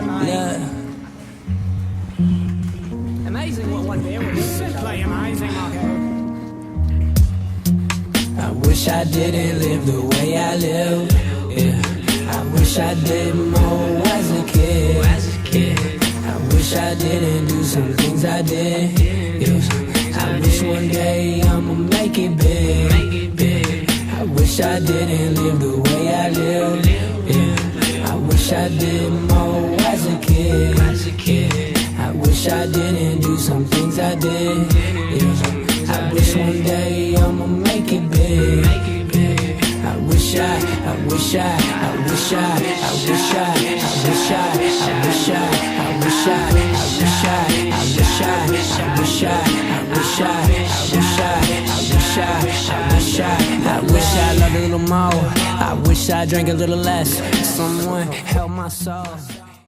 Yeah. Amazing what one beer was. Simply amazing, Marco. I wish I didn't live the way I live. Yeah. I wish I did more as a kid. I wish I didn't do some things I did. Yeah. I wish one day I'ma make it big. I wish I didn't live the way I live. Yeah. I wish I did more as a kid. I wish I didn't do some things I did. Yeah. I wish one day I'ma make it big. I wish I wish I wish I wish I wish I wish I wish I wish I wish I wish I wish I wish I wish I loved a little more. I wish I drank a little less. Someone help my soul.